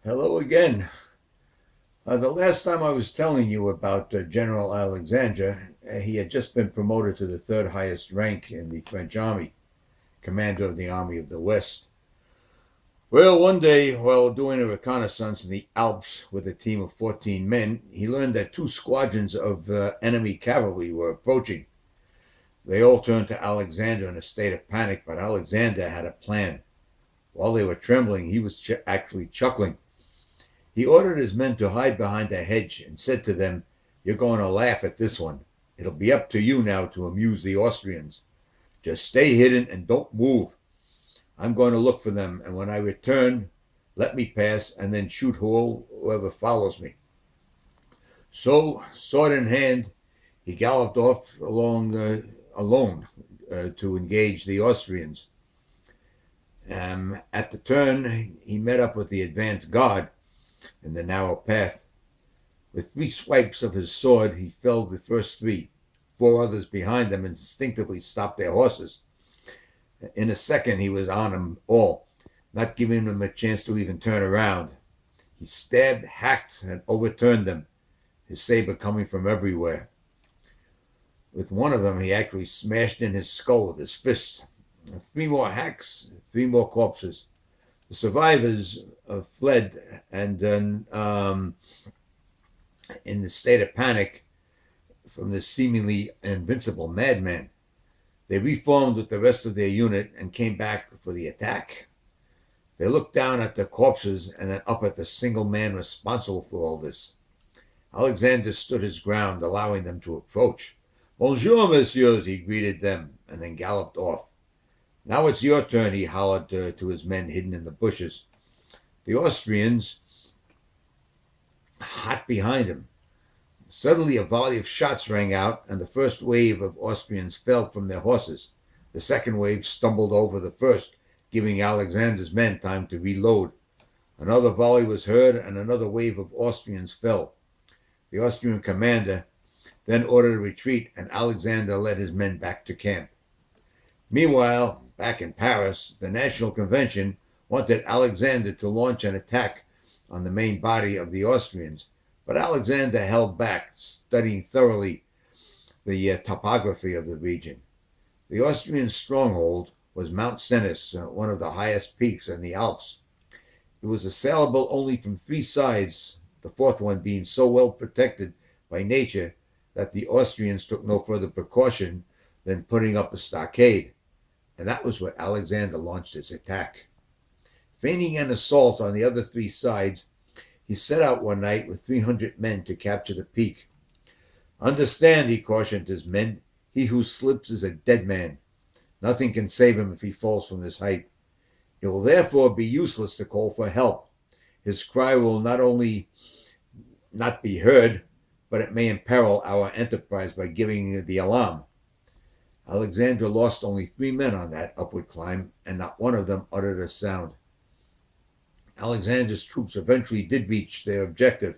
Hello again. The last time I was telling you about General Alexandre, he had just been promoted to the third highest rank in the French army, commander of the Army of the West. Well, one day, while doing a reconnaissance in the Alps with a team of 14 men, he learned that two squadrons of enemy cavalry were approaching. They all turned to Alexander in a state of panic, but Alexander had a plan. While they were trembling, he was actually chuckling. He ordered his men to hide behind a hedge and said to them, "You're going to laugh at this one. It'll be up to you now to amuse the Austrians. Just stay hidden and don't move. I'm going to look for them, and when I return, let me pass and then shoot whoever follows me." So, sword in hand, he galloped off alone to engage the Austrians. At the turn, he met up with the advance guard in the narrow path. With three swipes of his sword, he felled the first three. Four others behind them instinctively stopped their horses. In a second, he was on them all, not giving them a chance to even turn around. He stabbed, hacked, and overturned them, his saber coming from everywhere. With one of them, he actually smashed in his skull with his fist. Three more hacks, three more corpses. The survivors fled, and then, in the state of panic from this seemingly invincible madman, they reformed with the rest of their unit and came back for the attack. They looked down at the corpses and then up at the single man responsible for all this. Alexander stood his ground, allowing them to approach. "Bonjour, messieurs," he greeted them, and then galloped off. "Now it's your turn," he hollered to his men hidden in the bushes. The Austrians, hot behind him. Suddenly a volley of shots rang out, and the first wave of Austrians fell from their horses. The second wave stumbled over the first, giving Alexander's men time to reload. Another volley was heard, and another wave of Austrians fell. The Austrian commander then ordered a retreat, and Alexander led his men back to camp. Meanwhile, back in Paris, the National Convention wanted Alexander to launch an attack on the main body of the Austrians, but Alexander held back, studying thoroughly the topography of the region. The Austrian stronghold was Mount Cenis, one of the highest peaks in the Alps. It was assailable only from three sides, the fourth one being so well protected by nature that the Austrians took no further precaution than putting up a stockade. And that was where Alexander launched his attack. Feigning an assault on the other three sides, he set out one night with 300 men to capture the peak. "Understand," he cautioned his men, "he who slips is a dead man. Nothing can save him if he falls from this height. It will therefore be useless to call for help. His cry will not only not be heard, but it may imperil our enterprise by giving the alarm." Alexander lost only 3 men on that upward climb, and not one of them uttered a sound. Alexander's troops eventually did reach their objective,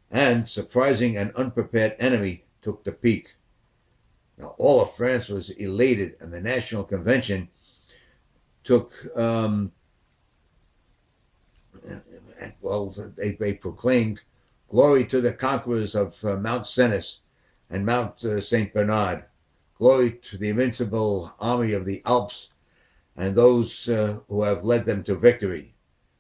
and, surprising an unprepared enemy, took the peak. Now, all of France was elated, and the National Convention they proclaimed glory to the conquerors of Mount Cenis and Mount St. Bernard. Glory to the invincible army of the Alps and those who have led them to victory.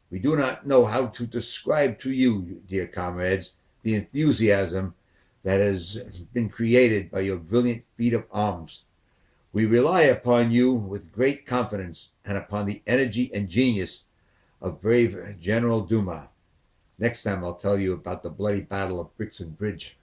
We do not know how to describe to you, dear comrades, the enthusiasm that has been created by your brilliant feat of arms. We rely upon you with great confidence and upon the energy and genius of brave General Dumas. Next time I'll tell you about the bloody Battle of Brixton Bridge.